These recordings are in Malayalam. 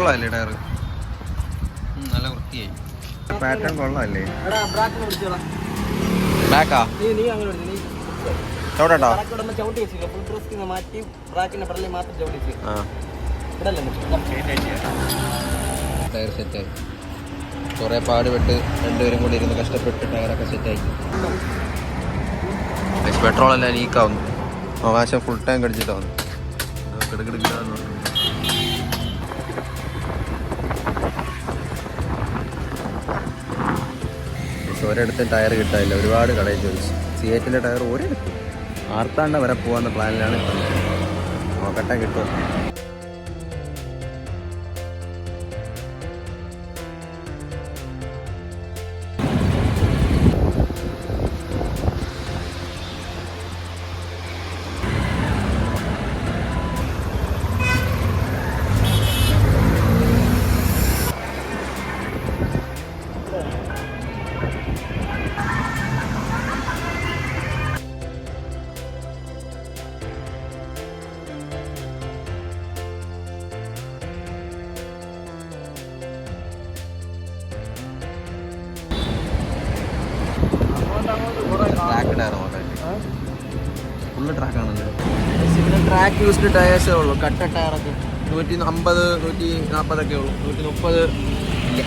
കൊള്ളാല്ലേ ടയർ? നല്ല വൃത്തിയായി. പാറ്റേൺ കൊള്ളാല്ലേ? ബാക്കാ ചവിട്ടാ ടയർ സെറ്റായി. കുറെ പാടുപെട്ട് രണ്ടുപേരും കൂടി ഇരുന്ന് കഷ്ടപ്പെട്ട് ടയറൊക്കെ സെറ്റായി. പെട്രോൾ എല്ലാം ലീക്കാവുന്നു. അവകാശം ഫുൾ ടാങ്ക് അടിച്ചിട്ടാവുന്നു. ഒരിടത്ത് ടയർ കിട്ടാനില്ല. ഒരുപാട് കടയിൽ ചോദിച്ചു. സിയേറ്റിൻ്റെ ടയർ ഒരിടത്ത് ആർത്താണ്ട വരെ പോകാമെന്ന പ്ലാനിലാണ്. നോക്കട്ടെ കിട്ടുമോ. ഫുള്ള് ട്രാക്കാണല്ലോ. പിന്നെ ട്രാക്ക് യൂസ്ഡ് ടയേഴ്സേ ഉള്ളൂ. കട്ട ടയറൊക്കെ 150, 140 ഉള്ളൂ. 130 ഇല്ല,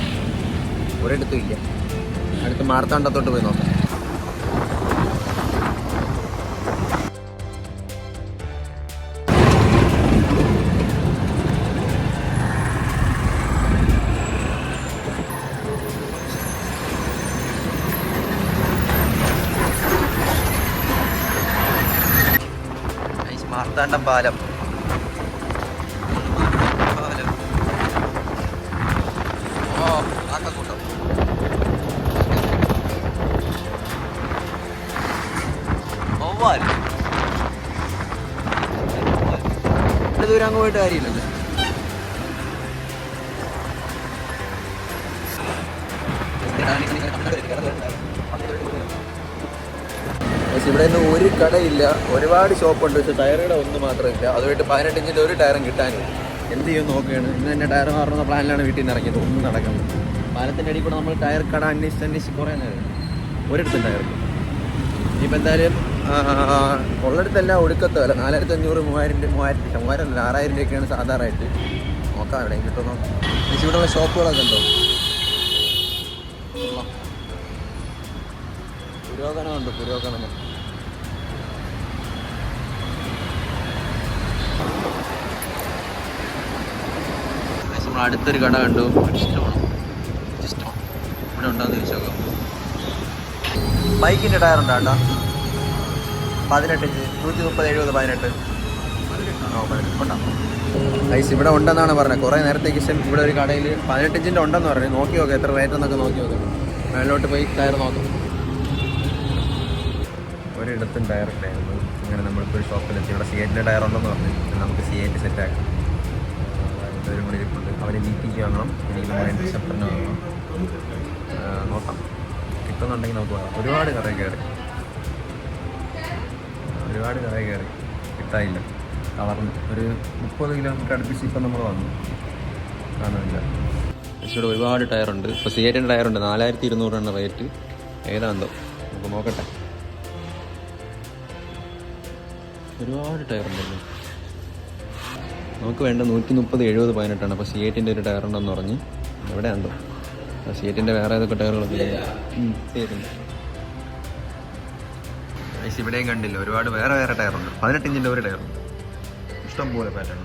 ഒരിടത്തും ഇല്ല. അടുത്ത് മാർത്താണ്ടത്തോട്ട് പോയി നോക്കാം. മാർത്താണ്ഡം പാലം. ദൂരം അങ്ങ് പോയിട്ട് കാര്യമില്ലല്ലോ. ഇവിടെ നിന്ന് ഒരു കടയില്ല, ഒരുപാട് ഷോപ്പുണ്ട്. പക്ഷെ ടയറുടെ ഒന്ന് മാത്രമില്ല. അതുമായിട്ട് 18 ഇഞ്ചിൻ്റെ ഒരു ടയറും കിട്ടാനില്ല. എന്ത് ചെയ്യുമെന്ന് നോക്കുകയാണ്. ഇന്ന് തന്നെ ടയർ മാറുന്ന പ്ലാനിലാണ് വീട്ടിൽ നിന്ന് ഇറങ്ങിയത്. ഒന്നും നടക്കുന്നത്. പാലത്തിൻ്റെ അടിയിൽ കൂടെ നമ്മൾ ടയർ കട അന്വേഷിച്ച് കുറേ നേരം ഒരിടത്തും ടയർ. ഇനിയിപ്പോൾ എന്തായാലും ഉള്ളിടത്തെല്ലാം ഒടുക്കത്ത് വില 4500, 3000 6000 രൂപയൊക്കെയാണ് സാധാരണയായിട്ട്. നോക്കാം എവിടെയും കിട്ടുമോ. ഇവിടെയുള്ള ഷോപ്പുകളൊക്കെ ഉണ്ടോ? പുരോഗമനമുണ്ട്, പുരോഗമനം. നമ്മൾ അടുത്തൊരു കട കണ്ടു. ഇഷ്ടമാണ് ഇവിടെ ഉണ്ടോയെന്ന് ചോദിച്ചു നോക്കാം. ബൈക്കിൻ്റെ ടയറുണ്ടോ കേട്ടോ? 18 ഇഞ്ച് 130, 70, 18 ഉണ്ടാവും. ഐസ് ഇവിടെ ഉണ്ടെന്നാണ് പറഞ്ഞത്. കുറേ നേരത്തേക്ക് ശേഷം ഇവിടെ ഒരു കടയിൽ 18 ഇഞ്ചിൻ്റെ ഉണ്ടെന്ന് പറഞ്ഞു. നോക്കി നോക്കാം എത്ര റേറ്റ് എന്നൊക്കെ നോക്കി നോക്കാം. മേളിലോട്ട് പോയി ടയർ നോക്കാം. ഒരിടത്തും ടയർ ഉണ്ടായിരുന്നു. അങ്ങനെ നമ്മളിപ്പോൾ ഒരു ഷോപ്പിലെത്തി. ഇവിടെ സിയേറ്റിൻ്റെ ടയർ ഉണ്ടെന്ന് പറഞ്ഞു. നമുക്ക് സിയേറ്റ് സെറ്റാക്കാം. രണ്ടുപേരും കൂടി ഇരിപ്പുണ്ട്. അവർ മീറ്റിംഗ് വാങ്ങണം. എനിക്ക് നമ്മൾ സെപ്പറിന് വാങ്ങണം. നോക്കാം കിട്ടുന്നുണ്ടെങ്കിൽ നമുക്ക് പോകാം. ഒരുപാട് കടയിൽ കയറി കിട്ടാനില്ല. കളർന്ന് ഒരു 30 കിലോമീറ്റർ അടുപ്പിച്ച് ഇപ്പം നമ്മൾ വന്നു, കാണുന്നില്ല. പക്ഷേ ഇവിടെ ഒരുപാട് ടയറുണ്ട്. ഇപ്പോൾ സിയേറ്റിൻ്റെ ടയറുണ്ട്. 4200 റേറ്റ്. ഏതാണെന്തോ നമുക്ക് നോക്കട്ടെ. ഒരുപാട് ടയറുണ്ടല്ലോ. നമുക്ക് വേണ്ട 130, 70, 18. അപ്പോൾ സിയേറ്റിൻ്റെ ഒരു ടയറുണ്ടെന്ന് പറഞ്ഞ് എവിടെയാണ്ടോ. സിയേറ്റിൻ്റെ വേറെ ഏതൊക്കെ ടയറുകളൊക്കെ സിയേറ്റിൻ്റെ ഇവിടെയും കണ്ടില്ല. ഒരുപാട് വേറെ ടയറുണ്ട്. 18 ഇഞ്ചിൻ്റെ ഒരു ടയറുണ്ട്. ഇഷ്ടം പോലെ പാറ്റേൺ.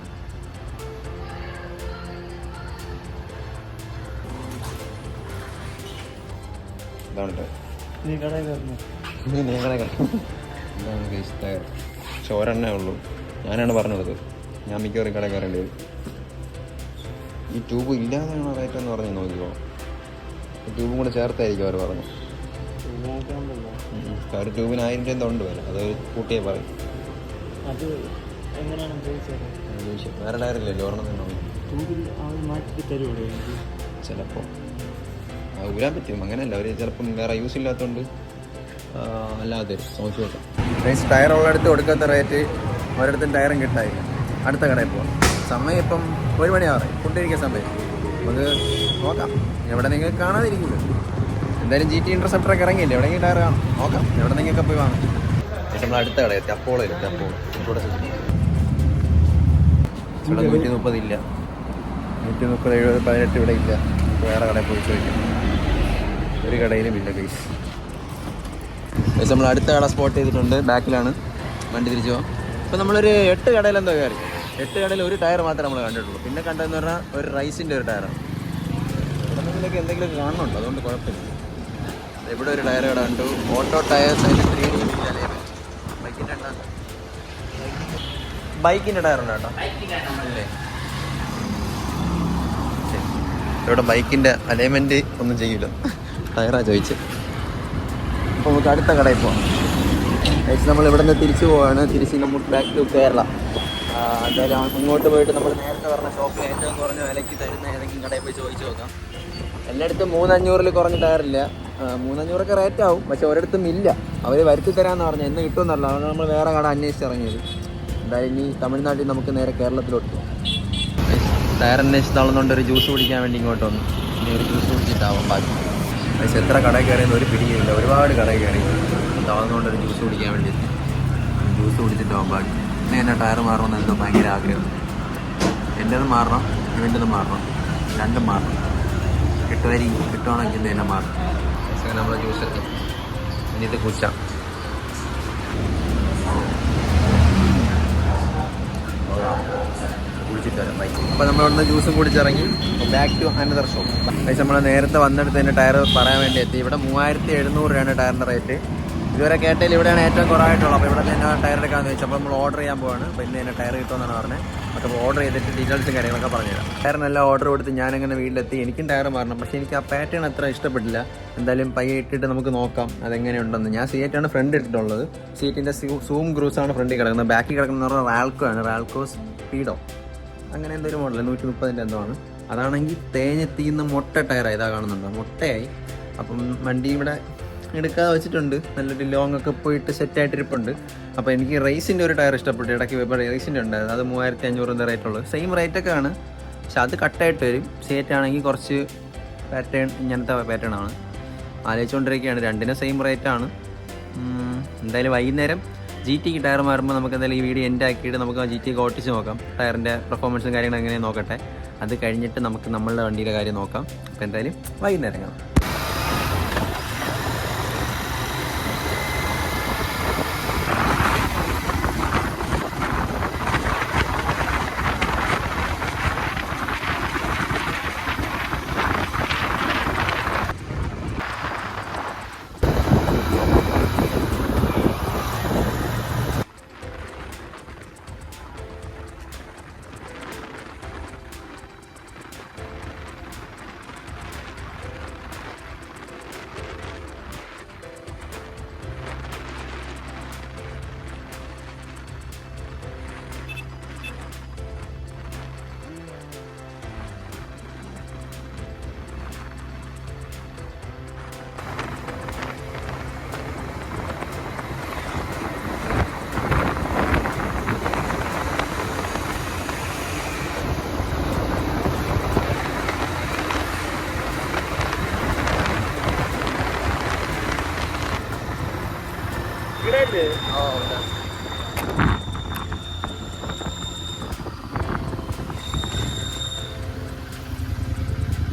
ഇതാണ് ടയർ. ചോരെണ്ണേ ഉള്ളൂ. ഞാനാണ് പറഞ്ഞത്. ഞാൻ മിക്കവാറും കടയിൽ കയറേണ്ടി വരും. ഈ ട്യൂബ് ഇല്ലാതെയാണ് റേറ്റ് എന്ന് പറഞ്ഞ് നോക്കിക്കോ. ട്യൂബും കൂടെ ചേർത്തായിരിക്കും അവർ പറഞ്ഞു. ഒരു ട്യൂബിന് 1000 രൂപ എന്തോ ഉണ്ട് വില. അത് കൂട്ടിയേ പറയും. വേറെ ടയറില്ലല്ലോ, ഒരെണ്ണം തന്നെ ചിലപ്പോൾ ഊരാൻ പറ്റും. അങ്ങനെയല്ല, അവർ ചിലപ്പം വേറെ യൂസ് ഇല്ലാത്തതുകൊണ്ട് അല്ലാതെ നോക്കി നോക്കാം. ടയർ ഉള്ളിടത്ത് കൊടുക്കാത്ത റേറ്റ് ഒരിടത്തും ടയറും കിട്ടായില്ല. അടുത്ത കടയിൽ പോവാം. സമയം ഇപ്പം 1 മണിയാവാറ് ഫുഡ് കഴിക്കാൻ സമയം. നമുക്ക് നോക്കാം, എവിടെ നിങ്ങൾക്ക് കാണാതിരിക്കില്ല. എന്തായാലും GT ഇൻ്റർസെപ്റ്ററൊക്കെ ഇറങ്ങിയില്ലേ, എവിടെയെങ്കിലും ടയർ കാണാം. നോക്കാം, എവിടെ നിന്നൊക്കെ പോയി വാങ്ങാം. പക്ഷേ നമ്മൾ അടുത്ത കടയെത്തി, അപ്പോളയിലെത്തി. അപ്പോളോ ഇവിടെ 130 ഇല്ല, 130, 70, 18 ഇവിടെ ഇല്ല. വേറെ കടയിൽ പോയി ചോദിക്കാം. ഒരു കടയിലും ഇല്ല ഗൈസ്. നമ്മൾ അടുത്ത കട സ്പോട്ട് ചെയ്തിട്ടുണ്ട്, ബാക്കിലാണ്. വണ്ടി തിരിച്ചു പോകാം. ഇപ്പോൾ നമ്മളൊരു 8 കടയിൽ എന്തോ കയറി. 8 കടയിൽ ഒരു ടയർ മാത്രമേ നമ്മൾ കണ്ടിട്ടുള്ളൂ. പിന്നെ കണ്ടതെന്ന് പറഞ്ഞാൽ ഒരു റൈസിൻ്റെ ഒരു ടയറാണ്. ഇവിടെ എന്തെങ്കിലും കാണുന്നുണ്ടോ, അതുകൊണ്ട് കുഴപ്പമില്ല. ഇവിടെ ഒരു ടയർ കട കണ്ടു, ഓട്ടോ ടയേഴ്സ്. അതിൻ്റെ 3D ബൈക്കിൻ്റെ ടയറുണ്ട് കേട്ടോ അല്ലേ. ഇവിടെ ബൈക്കിൻ്റെ അലൈൻമെൻറ്റ് ഒന്നും ചെയ്യില്ല, ടയറാണ് ചോദിച്ച്. അപ്പോൾ നമുക്ക് അടുത്ത കടയിൽ പോകാം. നമ്മൾ ഇവിടെ നിന്ന് തിരിച്ചു പോവാണ്. തിരിച്ച് നമ്മൾ ബാക്ക് ടു കേരള. എന്തായാലും അങ്ങോട്ട് പോയിട്ട് നമ്മൾ നേരത്തെ പറഞ്ഞ ഷോപ്പിൽ ഏറ്റവും കുറഞ്ഞ വിലയ്ക്ക് തരുന്ന ഏതെങ്കിലും കടയിൽ പോയി ചോദിച്ചു നോക്കാം. എല്ലായിടത്തും 300-500 കുറഞ്ഞ ടയറില്ല. 300-500 റേറ്റ് ആവും, പക്ഷെ ഒരിടത്തും ഇല്ല. അവർ വരുത്തി തരാമെന്ന് പറഞ്ഞാൽ എന്ന് കിട്ടുമെന്നല്ല. അതുകൊണ്ട് നമ്മൾ വേറെ കട അന്വേഷിച്ചിറങ്ങിയത്. എന്തായാലും ഇനി തമിഴ്നാട്ടിൽ നമുക്ക് നേരെ കേരളത്തിലോട്ട് പോകാം. ടയർ അന്വേഷിച്ചാളുന്നുണ്ട് ഒരു ജ്യൂസ് കുടിക്കാൻ വേണ്ടി ഇങ്ങോട്ട് വന്നു. ഇനി ഒരു ജ്യൂസ് കുടിച്ചിട്ടാവും ബാക്കി. പക്ഷേ എത്ര കടയിൽ കയറിയെന്ന് ഒരു പിടിയില്ല, ഒരുപാട് കടയിൽ കയറി. താഴ്ന്നുകൊണ്ടൊരു ജ്യൂസ് കുടിക്കാൻ വേണ്ടി ജ്യൂസ് കുടിച്ചിട്ടാവും ബാക്കി. പിന്നെ എന്നെ ടയർ മാറണമെന്ന് എന്തോ ഭയങ്കര ആഗ്രഹം. എൻ്റെതും മാറണം, ഇവൻ്റെതും മാറണം, രണ്ടും മാറണം. കിട്ടുവാണെങ്കിൽ ഇന്ന് തന്നെ മാറും. പക്ഷേ നമ്മൾ ജ്യൂസ് എത്തി. ഇനി ഇത് കുടിച്ചാം. കുടിച്ചിട്ട് വരാം ബൈക്ക്. അപ്പോൾ നമ്മളിവിടുന്ന് ജ്യൂസും കുടിച്ചിറങ്ങി ബാക്ക് ടു അനദർ ഷോപ്പ്. പക്ഷേ നമ്മൾ നേരത്തെ വന്നെടുത്ത് തന്നെ ടയർ പറയാൻ വേണ്ടി എത്തി. ഇവിടെ 3700 രൂപയാണ് ടയറിൻ്റെ റേറ്റ്. ഇതുവരെ കേട്ടതിൽ ഇവിടെയാണ് ഏറ്റവും കുറവായിട്ടുള്ളത്. അപ്പോൾ ഇവിടെ തന്നെ ടയർ എടുക്കാമെന്ന് വെച്ചാൽ അപ്പോൾ നമ്മൾ ഓർഡർ ചെയ്യാൻ പോവാണ്. അപ്പോൾ ഇന്ന് തന്നെ ടയർ കിട്ടുമെന്നാണ് പറഞ്ഞത്. അപ്പോൾ ഓർഡർ ചെയ്തിട്ട് ഡീറ്റെയിൽസും കാര്യങ്ങളൊക്കെ പറഞ്ഞുതരാം. ടയറിനെല്ലാം ഓർഡർ കൊടുത്ത് ഞാനങ്ങനെ വീട്ടിലെത്തി. എനിക്കും ടയർ മാറണം, പക്ഷേ എനിക്ക് ആ പാറ്റേൺ അത്ര ഇഷ്ടപ്പെട്ടില്ല. എന്തായാലും പയ്യെ ഇട്ടിട്ട് നമുക്ക് നോക്കാം അതെങ്ങനെയുണ്ടെന്ന്. ഞാൻ C8 ഫ്രണ്ട് ഇട്ടിട്ടുള്ളത്. C8-ൻ്റെ സൂം ഗ്രൂസാണ് ഫ്രണ്ടിൽ കിടക്കുന്നത്. ബാക്കിൽ കിടക്കുന്നത് പറഞ്ഞാൽ റാൽക്കോ ആണ്, റാൽക്കോ സ്പീഡോ അങ്ങനെ എന്തൊരു മോഡൽ 130-ൻ്റെ എന്തോ ആണ്. അതാണെങ്കിൽ തേഞ്ഞെത്തിയുന്ന മൊട്ട ടയറാണ്. ഇതാ കാണുന്നുണ്ടോ, മൊട്ടയായി. അപ്പം വണ്ടി ഇവിടെ എടുക്കാതെ വെച്ചിട്ടുണ്ട്. നല്ലൊരു ലോങ് ഒക്കെ പോയിട്ട് സെറ്റായിട്ടിരിപ്പുണ്ട്. അപ്പോൾ എനിക്ക് റേസിൻ്റെ ഒരു ടയർ ഇഷ്ടപ്പെട്ടു. ഇടയ്ക്ക് ഇപ്പോൾ റേസിൻ്റെ ഉണ്ടായത്, അത് 3500 റേറ്റുള്ളത്. സെയിം റേറ്റൊക്കെ ആണ്, പക്ഷെ അത് കട്ടായിട്ട് വരും. C8 ആണെങ്കിൽ കുറച്ച് പാറ്റേൺ, ഇങ്ങനത്തെ പാറ്റേൺ ആണ്. ആലോചിച്ചുകൊണ്ടിരിക്കുകയാണ്. രണ്ടിനും സെയിം റേറ്റാണ്. എന്തായാലും വൈകുന്നേരം GTക്ക് ടയർ മാറുമ്പോൾ നമുക്ക് എന്തായാലും ഈ വീഡിയോ എൻഡ് ആക്കിയിട്ട് നമുക്ക് ആ GT ഓട്ടിച്ച് നോക്കാം. ടയറിൻ്റെ പെർഫോമൻസും കാര്യങ്ങളും എങ്ങനെ നോക്കട്ടെ. അത് കഴിഞ്ഞിട്ട് നമുക്ക് നമ്മളുടെ വണ്ടിയുടെ കാര്യം നോക്കാം. അപ്പോൾ എന്തായാലും വൈകുന്നേരം കാണാം.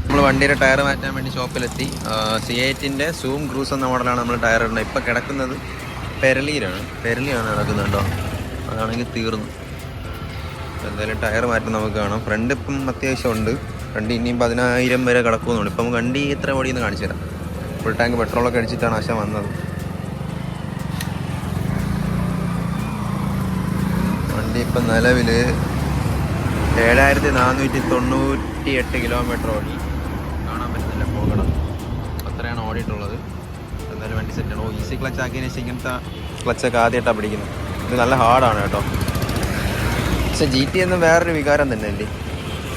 നമ്മൾ വണ്ടിയുടെ ടയർ മാറ്റാൻ വേണ്ടി ഷോപ്പിലെത്തി. C8-ൻ്റെ സൂം ക്രൂസ് എന്ന മോഡലാണ് നമ്മൾ ടയർ ഇടുന്നത്. ഇപ്പോൾ കിടക്കുന്നത് പെരളിയിലാണ് കിടക്കുന്നുണ്ടോ, അതാണെങ്കിൽ തീർന്നു. എന്തായാലും ടയർ മാറ്റം നമുക്ക് കാണാം. ഫ്രണ്ട് ഇപ്പം അത്യാവശ്യം ഉണ്ട്. ഫ്രണ്ട് ഇനിയും 10000 വരെ കിടക്കുന്നുണ്ട്. ഇപ്പം വണ്ടി എത്ര ഓടിയെന്ന് കാണിച്ചു തരാം. ഫുൾ ടാങ്ക് പെട്രോളൊക്കെ അടിച്ചിട്ടാണ് ആശ വന്നത്. വണ്ടി ഇപ്പം നിലവിൽ 7498 കിലോമീറ്റർ ഓടി. കാണാൻ പറ്റുന്നില്ല, പോകണം. അത്രയാണ് ഓടിയിട്ടുള്ളത്. എന്തായാലും വണ്ടി സെറ്റാണ്. ഈസി ക്ലച്ച് ആക്കിയതിന് ശേഷം ഇങ്ങനത്തെ ക്ലച്ചൊക്കെ ആദ്യമായിട്ടാണ് പിടിക്കുന്നത്. ഇത് നല്ല ഹാർഡാണ് കേട്ടോ. പക്ഷേ GT എന്നും വേറൊരു വികാരം തന്നെ അല്ലേ.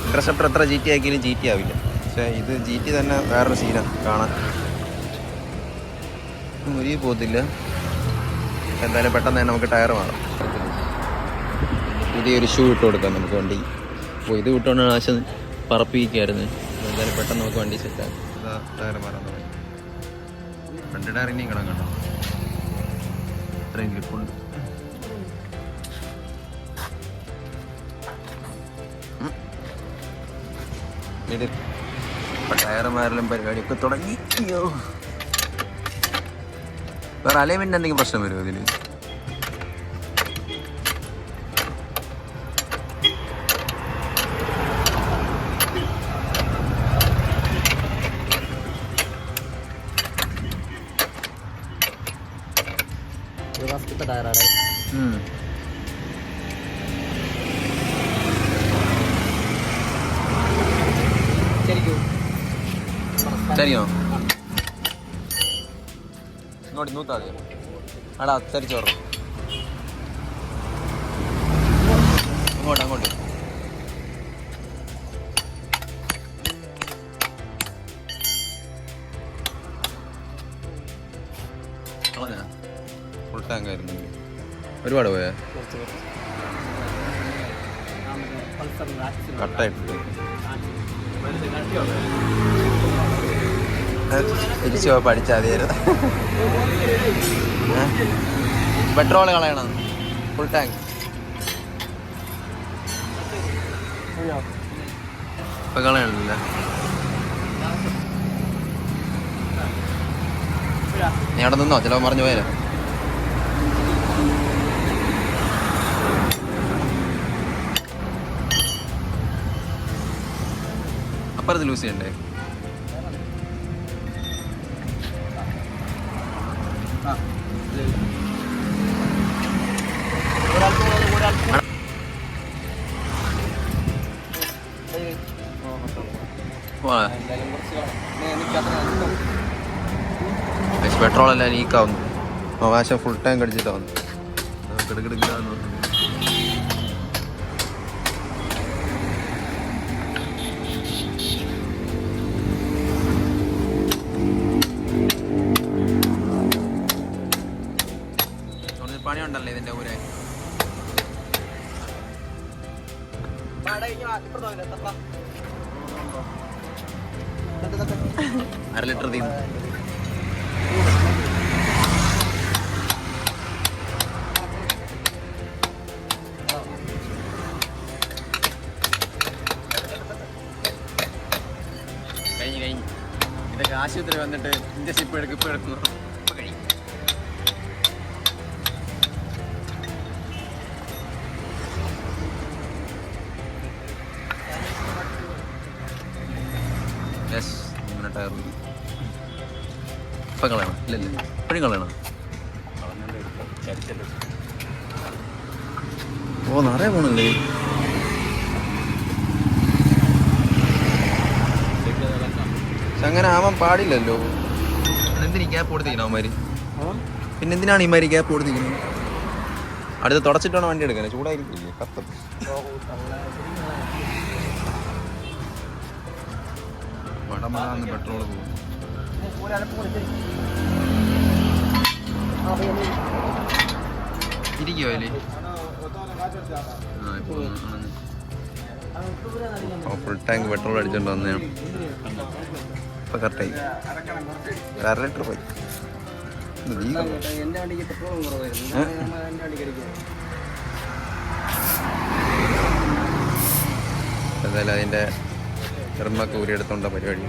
ഇൻ്റർസെപ്റ്റർ എത്ര GT ആക്കിയാലും GT ആവില്ല. പക്ഷേ ഇത് GT തന്നെ വേറൊരു സീനാണ് കാണാൻ. മുരിയിൽ പോകത്തില്ല. എന്തായാലും പെട്ടെന്ന് തന്നെ നമുക്ക് ടയർ മാറാം. പുതിയൊരു ഷൂ ഇട്ട് കൊടുക്കാം നമുക്ക് വണ്ടി. അപ്പോൾ ഇത് വിട്ടുകൊണ്ടാണ് ആശ പറപ്പിക്കായിരുന്നു. എന്തായാലും പെട്ടെന്ന് നമുക്ക് വണ്ടി സെറ്റാക്കി. ടയർ മാറാൻ തുടങ്ങി. ഫ്രണ്ട് ടയർ ഇനിയും കിടാൻ കണ്ടോ, ഇത്രയും ഗ്രിപ്പുണ്ട്. ടയർ മാറലും പരിപാടിയൊക്കെ തുടങ്ങി. അയ്യോ, വേറെ അലൈൻമെന്റ് എന്തെങ്കിലും പ്രശ്നം വരുമോ ഇതിൽ? ടയറാണ്. ശരിയോ? ഇങ്ങോട്ട് നൂത്താ മതിയോ? ആടാ തിരിച്ചോറോ, അങ്ങോട്ട് അങ്ങോട്ട്. ഫുൾ ടാങ്ക് ആയിരുന്നു. ഒരുപാട് പോയാ കട്ടായിട്ട് തിരിച്ചു പോയി പഠിച്ചാൽ മതിയായിരുന്നു. പെട്രോൾ കളയണം, ഫുൾ ടാങ്ക്. ഇപ്പൊ കളയണില്ല. നീ അവിടെ നിന്നോ, ചിലപ്പോൾ മറിഞ്ഞു പോയാലോ. അപ്പുറത്ത് ലൂസ് ചെയ്യണ്ടേ? പെട്രോൾ എല്ലാം ലീക്കാവുന്നു. അവകാശം ഫുൾ ടാങ്ക് അടിച്ചിട്ടാവുന്നു. കിടക്കിടക്കിടാന്ന് പണിയുണ്ടല്ലേ ഇതിന്റെ ഊരെ. 1/2 ലിറ്റർ തീർന്നു. കഴിഞ്ഞു. ഇതൊക്കെ ആശുപത്രി വന്നിട്ട് ഇഞ്ചക്ഷൻ ഇപ്പം എടുക്കുന്നു. ഇപ്പം കഴിയും. ഇങ്ങനെ ടയർ ഇപ്പം കളയണം. ഇല്ലല്ലേ, ഇപ്പോഴും കളയണം. ഓ, നിറയെ പോണല്ലേ. അങ്ങനെ ആവാൻ പാടില്ലല്ലോ. എന്തിനീ ഗ്യാപ്പ് കൊടുത്തിരിക്കണം അവന്മാര്? പിന്നെന്തിനാണ് ഈ മാതിരി ഗ്യാപ്പ് കൊടുത്തിരിക്കുന്നത്? അടുത്ത് തുടച്ചിട്ടാണ് വണ്ടി എടുക്കാൻ. ചൂടായിരിക്കില്ലേ, കത്തും. വടമറാന്ന് പെട്രോൾ പോകും. ഇരിക്കുവോ അതില്? ഫുൾ ടാങ്ക് പെട്രോൾ അടിച്ചോണ്ട് വന്നതാണ്. ഇപ്പൊ കറക്റ്റായി. 1/2 ലിറ്റർ പോയി. എന്തായാലും അതിന്റെ ചെറുമൊക്കെ ഊരിയെടുത്തോണ്ട പരിപാടി.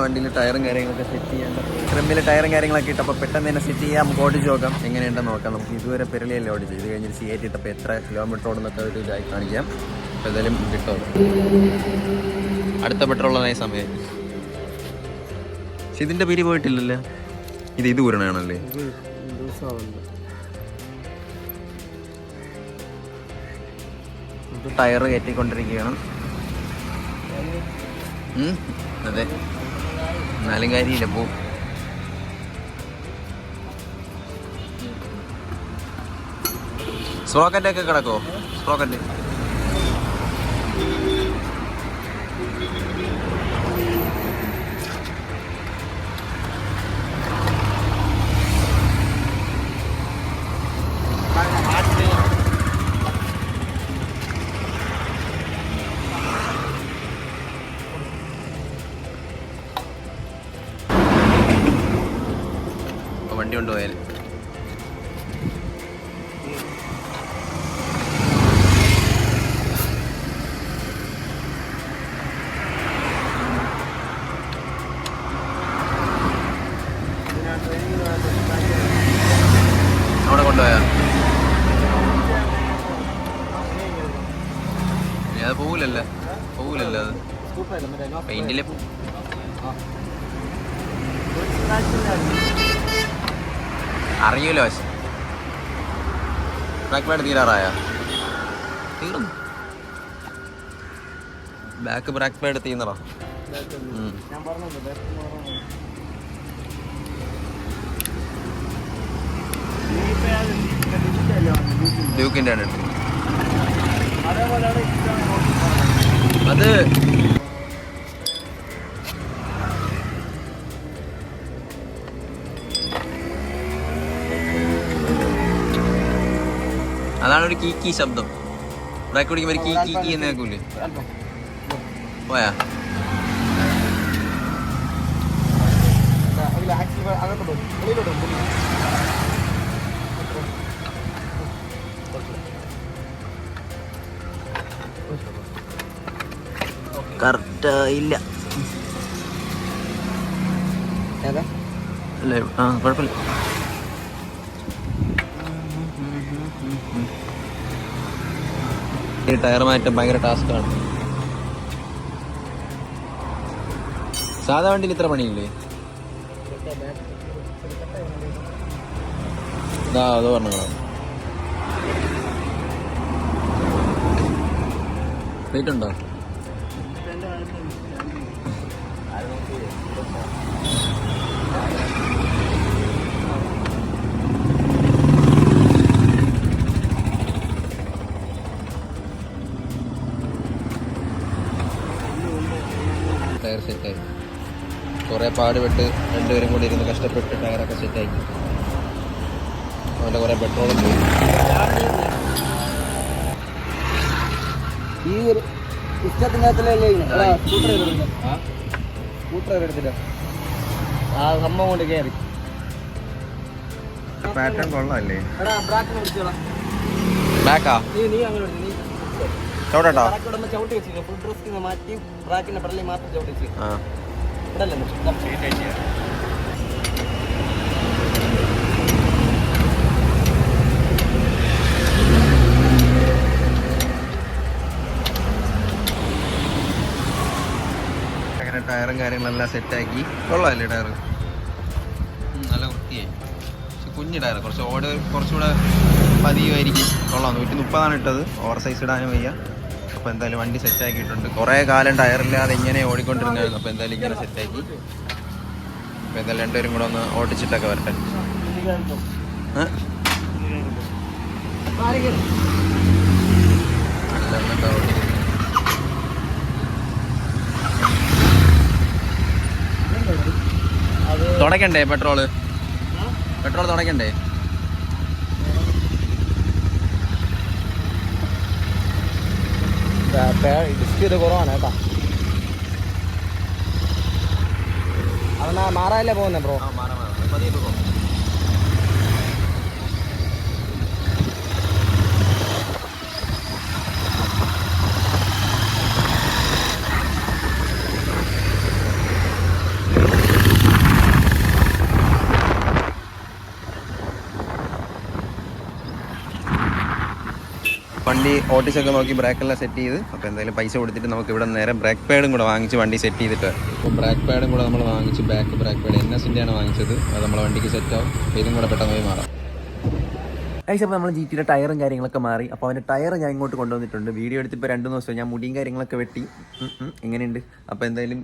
വണ്ടിയിൽ ടയറും കാര്യങ്ങളൊക്കെ സെറ്റ് ചെയ്യാണ്ട് ട്രിമ്മിൽ ടയറും കാര്യങ്ങളൊക്കെ ഇട്ടപ്പോൾ പെട്ടെന്ന് തന്നെ സെറ്റ് ചെയ്യാം. നമുക്ക് ഓടിച്ച് നോക്കാം എങ്ങനെയുണ്ടെന്ന് നോക്കാം. നമുക്ക് ഇതുവരെ പെരളിയല്ലേ ഓടിച്ച്, ഇത് കഴിഞ്ഞിട്ട് C8 ഇട്ടപ്പോൾ എത്ര കിലോമീറ്റർ ഓടുന്നൊക്കെ ഒരു ഇതായി കാണിക്കാം. അപ്പോൾ എന്തായാലും കിട്ടും. അടുത്ത പെട്രോളായ സമയം. പക്ഷെ ഇതിൻ്റെ പേര് പോയിട്ടില്ലല്ലോ. ഇത് ഊരണയാണല്ലേ. ടയർ കയറ്റിക്കൊണ്ടിരിക്കുകയാണ്. അതെ, എന്നാലും കാര്യമില്ല. പോ സ്പ്രോക്കറ്റ് ഒക്കെ കിടക്കോ? സ്പ്രോക്കറ്റ് വണ്ടി കൊണ്ടുപോയാൽ അവിടെ കൊണ്ടുപോയാ അത് പോവില്ലല്ലോ അത് പെയിന്റിലെ അറിയൂല. പക്ഷെ ബ്രാക്ക് പാഡ് തീരാറായ തീർന്നു. Back ബ്രാക്ക് pad തീർന്നടാ. ഡ്യൂക്കിൻ്റെ ആണ് അത്. അതാണ് ഒരു കീ ശബ്ദം. ബ്രേക്ക് പിടിക്കുമ്പോൾ ഒരു കീ എന്ന് കേൾക്കൂലേ? പോയാ കറക്റ്റ് ഇല്ല അല്ലേ? ആ കുഴപ്പമില്ല. ഈ ടയർ മാറ്റം ഭയങ്കര ടാസ്ക്കാണ്. സാധാ വണ്ടിയിൽ ഇത്ര പണിയില്ലേ? അതോ പറഞ്ഞോ വെയിറ്റ് ഉണ്ടോ? ടയർ സെറ്റായി. കുറേ പാടുപെട്ട് രണ്ടുപേരും കൂടി ഇരുന്ന് കഷ്ടപ്പെട്ട് ടയറൊക്കെ സെറ്റാക്കി. അവൻ്റെ കുറേ പെട്രോളും പോയി. ഈ ഒരു ഇഷ്ടത്തിനകത്തിലല്ലേ സ്കൂട്ടർ എടുത്തില്ല ആ സംഭവം കൊണ്ട് കയറി. പാറ്റേൺ കൊള്ളാമല്ലേ? നീ അങ്ങനെ ചോട്ടാ ചവിട്ടി വെച്ചില്ല. ഫുൾ ഡ്രസ് മാറ്റി ബ്രാക്കിന്റെ പടലി മാത്രം ചവിട്ടി വെച്ചില്ല. അങ്ങനെ ടയറും കാര്യങ്ങളെല്ലാം സെറ്റാക്കി. കൊള്ളാമല്ലേ ടയർ? നല്ല വൃത്തിയായി. കുഞ്ഞു ടയർ കുറച്ചുകൂടെ പതിയുമായിരിക്കും. കൊള്ളാം. 130 ഇട്ടത്. ഓവർ സൈസ് ഇടാനും വയ്യ. അപ്പോൾ എന്തായാലും വണ്ടി സെറ്റ് ആക്കിയിട്ടുണ്ട്. കുറേ കാലം ടയറില്ലാതെ ഇങ്ങനെ ഓടിക്കൊണ്ടിരുന്നായിരുന്നു. അപ്പോൾ എന്തായാലും ഇങ്ങനെ സെറ്റാക്കി. അപ്പോൾ എന്തായാലും രണ്ടുപേരും കൂടെ ഒന്ന് ഓടിച്ചിട്ടൊക്കെ വരട്ടെ. തുടക്കണ്ടേ പെട്രോൾ തുടക്കണ്ടേ? ഡിസ്ക് ഇത് കുറവാണ് കേട്ടോ. അവനാ മാറാല്ലേ പോകുന്നേ ബ്രോ? വണ്ടി ഓട്ടിച്ചൊക്കെ നോക്കി ബ്രേക്കെല്ലാം സെറ്റ് ചെയ്ത്. അപ്പോൾ എന്തായാലും പൈസ കൊടുത്തിട്ട് നമുക്ക് ഇവിടെ നേരെ ബ്രേക്ക് പാഡും കൂടെ വാങ്ങിച്ച് വണ്ടി സെറ്റ് ചെയ്തിട്ട്. അപ്പോൾ ബ്രേക്ക് പാഡും കൂടെ നമ്മൾ വാങ്ങിച്ച്, ബാക്ക് ബ്രേക്ക് പാഡ് NSൻ്റെയാണ് വാങ്ങിച്ചത്. അത് നമ്മളെ വണ്ടിക്ക് സെറ്റാവും. അപ്പോൾ ഇതും കൂടെ പെട്ടെന്ന് പോയി മാറാം. അപ്പോൾ നമ്മൾ GTയുടെ ടയറും കാര്യങ്ങളൊക്കെ മാറി. അപ്പോൾ അവൻ്റെ ടയർ ഞാൻ ഇങ്ങോട്ട് കൊണ്ടുവന്നിട്ടുണ്ട്. വീഡിയോ എടുത്തിപ്പോൾ 2 ദിവസം ഞാൻ മുടിയും കാര്യങ്ങളൊക്കെ വെട്ടി. എങ്ങനെയുണ്ട്? അപ്പോൾ എന്തായാലും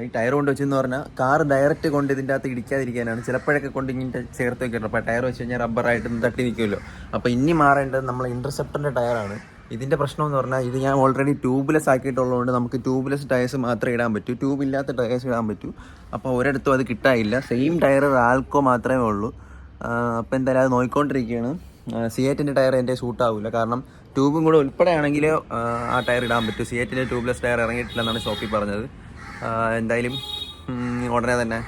ഈ ടയർ കൊണ്ട് വെച്ചെന്ന് പറഞ്ഞാൽ കാർ ഡയറക്റ്റ് കൊണ്ട് ഇതിൻ്റെ അകത്ത് ഇടിക്കാതിരിക്കാനാണ്. ചിലപ്പോഴൊക്കെ കൊണ്ട് ഇങ്ങനെ ചേർത്ത് വെക്കണം. അപ്പോൾ ടയർ വെച്ച് കഴിഞ്ഞാൽ റബ്ബറായിട്ട് തട്ടി നിൽക്കുമല്ലോ. അപ്പോൾ ഇനി മാറേണ്ടത് നമ്മളെ ഇൻ്റർസെപ്റ്ററിൻ്റെ ടയറാണ്. ഇതിൻ്റെ പ്രശ്നം എന്ന് പറഞ്ഞാൽ ഇത് ഞാൻ ഓൾറെഡി ട്യൂബ്ലെസ് ആക്കിയിട്ടുള്ളതുകൊണ്ട് നമുക്ക് ട്യൂബ്ലെസ് ടയേഴ്സ് മാത്രമേ ഇടാൻ പറ്റൂ, ട്യൂബ് ഇല്ലാത്ത ടയേഴ്സ് ഇടാൻ പറ്റൂ. അപ്പോൾ ഒരിടത്തും അത് കിട്ടാനില്ല. സെയിം ടയർ ആൾക്കോ മാത്രമേ ഉള്ളൂ. അപ്പോൾ എന്തായാലും അത് നോക്കിക്കൊണ്ടിരിക്കുകയാണ്. സിയേറ്റിൻ്റെ ടയർ എൻ്റെ ഷൂട്ടാവില്ല, കാരണം ട്യൂബും കൂടെ ഉൾപ്പെടെയാണെങ്കിൽ ആ ടയർ ഇടാൻ പറ്റും. സിയേറ്റിൻ്റെ ട്യൂബ്ലെസ് ടയർ ഇറങ്ങിയിട്ടില്ലെന്നാണ് ഷോപ്പിൽ പറഞ്ഞത്. എന്തായാലും ഉടനെ തന്നെ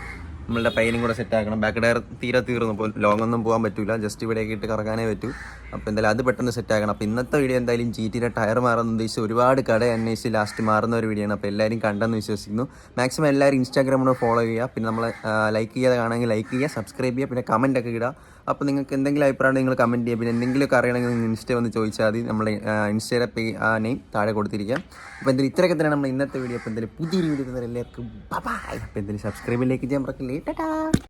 നമ്മളുടെ പൈനും കൂടെ സെറ്റ് ആക്കണം. ബാക്ക് ടയർ തീർന്നു. ഇപ്പോൾ ലോങ്ങൊന്നും പോകാൻ പറ്റില്ല, ജസ്റ്റ് ഇവിടേക്ക് ഇട്ട് കറക്കാനേ പറ്റൂ. അപ്പോൾ എന്തായാലും അത് പെട്ടെന്ന് സെറ്റ് ആക്കണം. അപ്പോൾ ഇന്നത്തെ വീഡിയോ എന്തായാലും GTയുടെ ടയർ മാറുന്ന ഉദ്ദേശിച്ച് ഒരുപാട് കട അന്വേഷിച്ച് ലാസ്റ്റ് മാറുന്ന ഒരു വീഡിയോ ആണ്. അപ്പോൾ എല്ലാവരും കണ്ടെന്ന് വിശ്വസിക്കുന്നു. മാക്സിമം എല്ലാവരും ഇൻസ്റ്റാഗ്രാമിലൂടെ ഫോളോ ചെയ്യുക. പിന്നെ നമ്മളെ ലൈക്ക് ചെയ്യാതെ കാണുമെങ്കിൽ ലൈക്ക് ചെയ്യുക, സബ്സ്ക്രൈബ് ചെയ്യുക, പിന്നെ കമൻ്റ് ഒക്കെ ഇടുക. അപ്പോൾ നിങ്ങൾക്ക് എന്തെങ്കിലും അഭിപ്രായം നിങ്ങൾ കമൻറ്റ് ചെയ്യുക. പിന്നെ എന്തെങ്കിലുമൊക്കെ അറിയണമെങ്കിൽ നിങ്ങൾ ഇൻസ്റ്റ വന്ന് ചോദിച്ചാൽ മതി. നമ്മളെ ഇൻസ്റ്റയുടെ നെയിം താഴെ കൊടുത്തിരിക്കാം. അപ്പോൾ എന്തായാലും ഇത്രയൊക്കെ തന്നെയാണ് നമ്മൾ ഇന്നത്തെ വീഡിയോ. അപ്പോൾ എന്തായാലും പുതിയൊരു വീഡിയോ എല്ലാവർക്കും ബൈ. അപ്പോൾ എന്തായാലും സബ്സ്ക്രൈബിലേക്ക് ചെയ്യാൻ മറക്കില്ലേ. ടാറ്റാ.